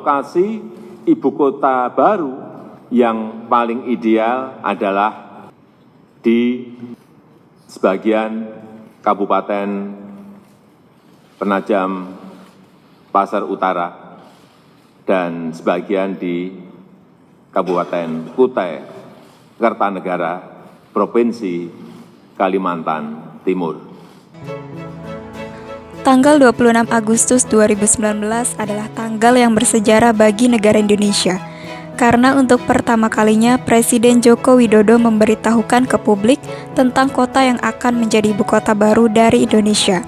lokasi ibu kota baru yang paling ideal adalah di sebagian Kabupaten Penajam Pasar Utara dan sebagian di Kabupaten Kutai Kartanegara, Provinsi Kalimantan Timur. Tanggal 26 Agustus 2019 adalah tanggal yang bersejarah bagi negara Indonesia, karena untuk pertama kalinya Presiden Joko Widodo memberitahukan ke publik tentang kota yang akan menjadi ibu kota baru dari Indonesia.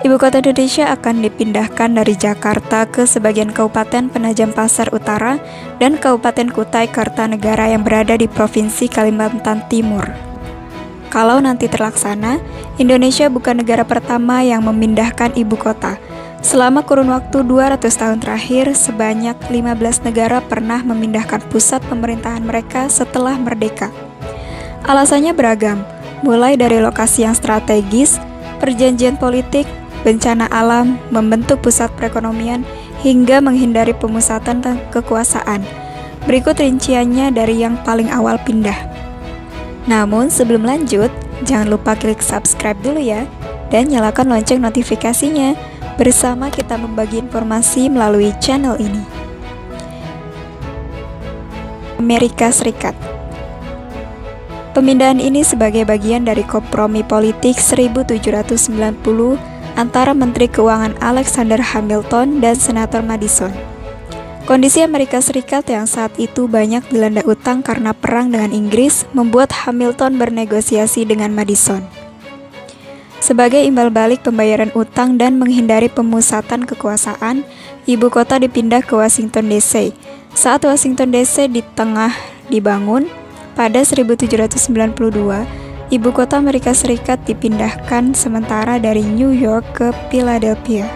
Ibu kota Indonesia akan dipindahkan dari Jakarta ke sebagian Kabupaten Penajam Pasar Utara dan Kabupaten Kutai Kartanegara yang berada di Provinsi Kalimantan Timur. Kalau nanti terlaksana, Indonesia bukan negara pertama yang memindahkan ibu kota. Selama kurun waktu 200 tahun terakhir, sebanyak 15 negara pernah memindahkan pusat pemerintahan mereka setelah merdeka. Alasannya beragam, mulai dari lokasi yang strategis, perjanjian politik, bencana alam, membentuk pusat perekonomian, hingga menghindari pemusatan kekuasaan. Berikut rinciannya dari yang paling awal pindah. Namun sebelum lanjut, jangan lupa klik subscribe dulu ya, dan nyalakan lonceng notifikasinya. Bersama kita membagi informasi melalui channel ini. Amerika Serikat. Pemindahan ini sebagai bagian dari kompromi politik 1790 antara Menteri Keuangan Alexander Hamilton dan Senator Madison. Kondisi Amerika Serikat yang saat itu banyak dilanda utang karena perang dengan Inggris membuat Hamilton bernegosiasi dengan Madison. Sebagai imbal balik pembayaran utang dan menghindari pemusatan kekuasaan, ibu kota dipindah ke Washington DC. Saat Washington DC di tengah dibangun, pada 1792, ibu kota Amerika Serikat dipindahkan sementara dari New York ke Philadelphia.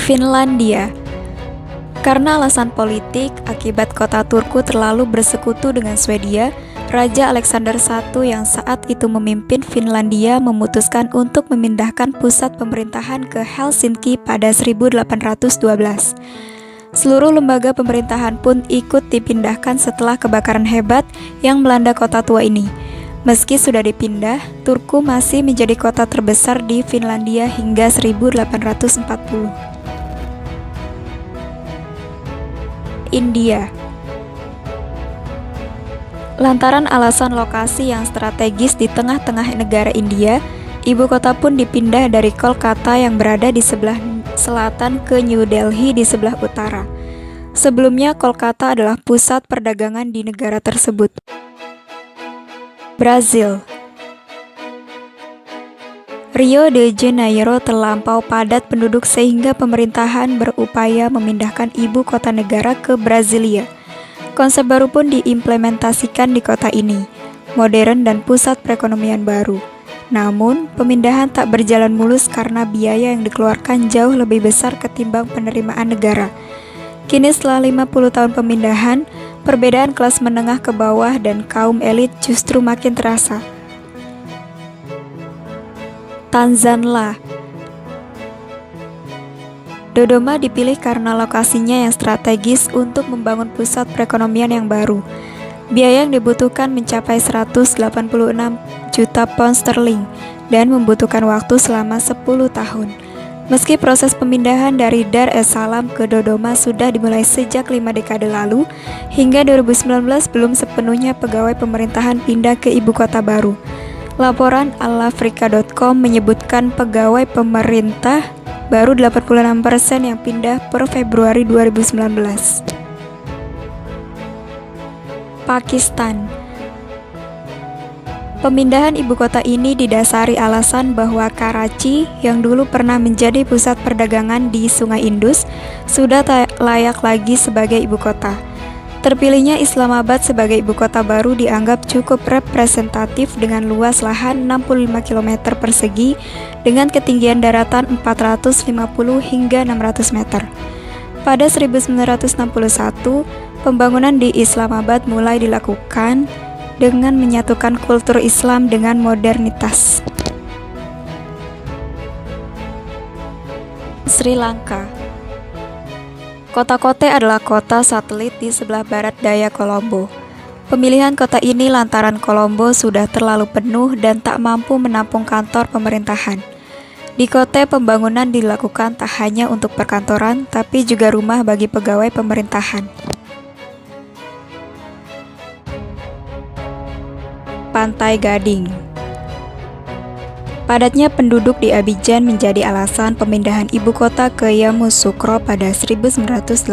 Finlandia. Karena alasan politik, akibat kota Turku terlalu bersekutu dengan Swedia, Raja Alexander I yang saat itu memimpin Finlandia memutuskan untuk memindahkan pusat pemerintahan ke Helsinki pada 1812. Seluruh lembaga pemerintahan pun ikut dipindahkan setelah kebakaran hebat yang melanda kota tua ini. Meski sudah dipindah, Turku masih menjadi kota terbesar di Finlandia hingga 1840. India. Lantaran alasan lokasi yang strategis di tengah-tengah negara India, ibu kota pun dipindah dari Kolkata yang berada di sebelah selatan ke New Delhi di sebelah utara. Sebelumnya, Kolkata adalah pusat perdagangan di negara tersebut. Brazil. Rio de Janeiro terlampau padat penduduk sehingga pemerintahan berupaya memindahkan ibu kota negara ke Brasilia. Konsep baru pun diimplementasikan di kota ini, modern dan pusat perekonomian baru. Namun, pemindahan tak berjalan mulus karena biaya yang dikeluarkan jauh lebih besar ketimbang penerimaan negara. Kini setelah 50 tahun pemindahan, perbedaan kelas menengah ke bawah dan kaum elit justru makin terasa. Tanzania. Dodoma dipilih karena lokasinya yang strategis untuk membangun pusat perekonomian yang baru. Biaya yang dibutuhkan mencapai 186 juta pound sterling dan membutuhkan waktu selama 10 tahun. Meski proses pemindahan dari Dar es Salaam ke Dodoma sudah dimulai sejak 5 dekade lalu, hingga 2019 belum sepenuhnya pegawai pemerintahan pindah ke ibu kota baru. Laporan alafrika.com menyebutkan pegawai pemerintah baru 86% yang pindah per Februari 2019. Pakistan. Pemindahan ibu kota ini didasari alasan bahwa Karachi yang dulu pernah menjadi pusat perdagangan di Sungai Indus sudah tak layak lagi sebagai ibu kota. Terpilihnya Islamabad sebagai ibu kota baru dianggap cukup representatif dengan luas lahan 65 km persegi dengan ketinggian daratan 450 hingga 600 meter. Pada 1961, pembangunan di Islamabad mulai dilakukan dengan menyatukan kultur Islam dengan modernitas. Sri Lanka. Kota Kotte adalah kota satelit di sebelah barat daya Kolombo. Pemilihan kota ini lantaran Kolombo sudah terlalu penuh dan tak mampu menampung kantor pemerintahan. Di Kotte, pembangunan dilakukan tak hanya untuk perkantoran, tapi juga rumah bagi pegawai pemerintahan. Pantai Gading. Padatnya penduduk di Abidjan menjadi alasan pemindahan ibu kota ke Yamoussoukro pada 1982.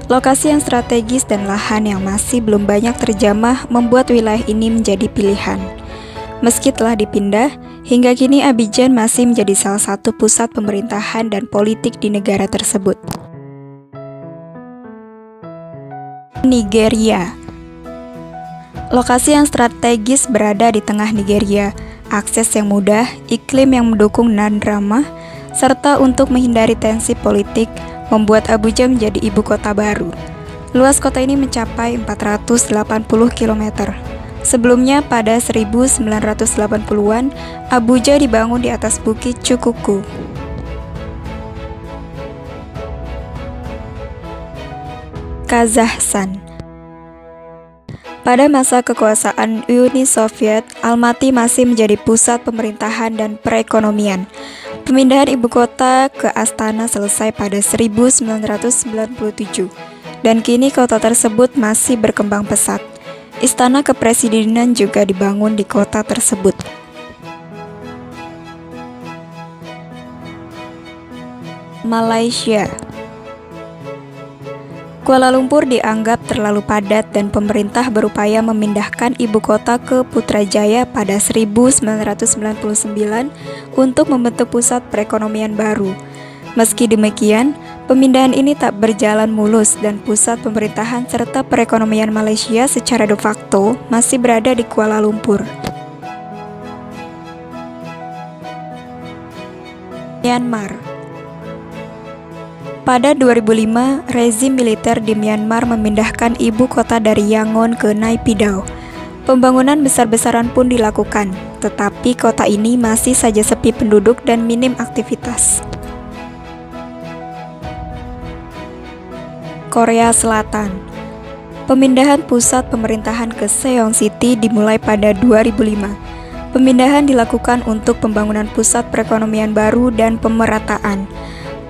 Lokasi yang strategis dan lahan yang masih belum banyak terjamah membuat wilayah ini menjadi pilihan. Meski telah dipindah, hingga kini Abidjan masih menjadi salah satu pusat pemerintahan dan politik di negara tersebut. Nigeria. Lokasi yang strategis berada di tengah Nigeria, akses yang mudah, iklim yang mendukung dan ramah, serta untuk menghindari tensi politik, membuat Abuja menjadi ibu kota baru. Luas kota ini mencapai 480 km. Sebelumnya pada 1980-an, Abuja dibangun di atas bukit Cukuku. Kazakhstan. Pada masa kekuasaan Uni Soviet, Almaty masih menjadi pusat pemerintahan dan perekonomian. Pemindahan ibu kota ke Astana selesai pada 1997, dan kini kota tersebut masih berkembang pesat. Istana kepresidenan juga dibangun di kota tersebut. Malaysia. Kuala Lumpur dianggap terlalu padat dan pemerintah berupaya memindahkan ibu kota ke Putrajaya pada 1999 untuk membentuk pusat perekonomian baru. Meski demikian, pemindahan ini tak berjalan mulus dan pusat pemerintahan serta perekonomian Malaysia secara de facto masih berada di Kuala Lumpur. Myanmar. Pada 2005, rezim militer di Myanmar memindahkan ibu kota dari Yangon ke Naypyidaw. Pembangunan besar-besaran pun dilakukan, tetapi kota ini masih saja sepi penduduk dan minim aktivitas. Korea Selatan. Pemindahan pusat pemerintahan ke Seong City dimulai pada 2005. Pemindahan dilakukan untuk pembangunan pusat perekonomian baru dan pemerataan.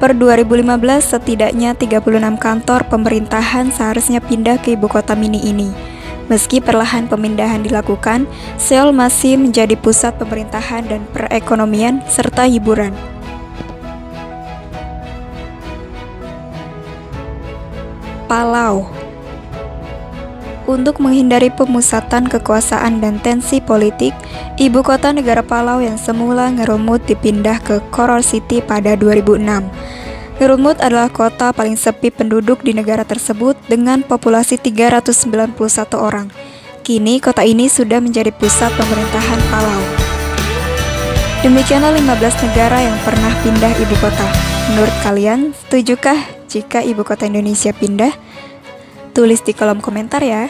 Per 2015, setidaknya 36 kantor pemerintahan seharusnya pindah ke ibu kota mini ini. Meski perlahan pemindahan dilakukan, Seoul masih menjadi pusat pemerintahan dan perekonomian serta hiburan. Palau. Untuk menghindari pemusatan kekuasaan dan tensi politik, ibu kota negara Palau yang semula Ngerulmud dipindah ke Koror City pada 2006. Ngerulmud adalah kota paling sepi penduduk di negara tersebut dengan populasi 391 orang. Kini kota ini sudah menjadi pusat pemerintahan Palau. Demikianlah 15 negara yang pernah pindah ibu kota. Menurut kalian, setujukah jika ibu kota Indonesia pindah? Tulis di kolom komentar ya.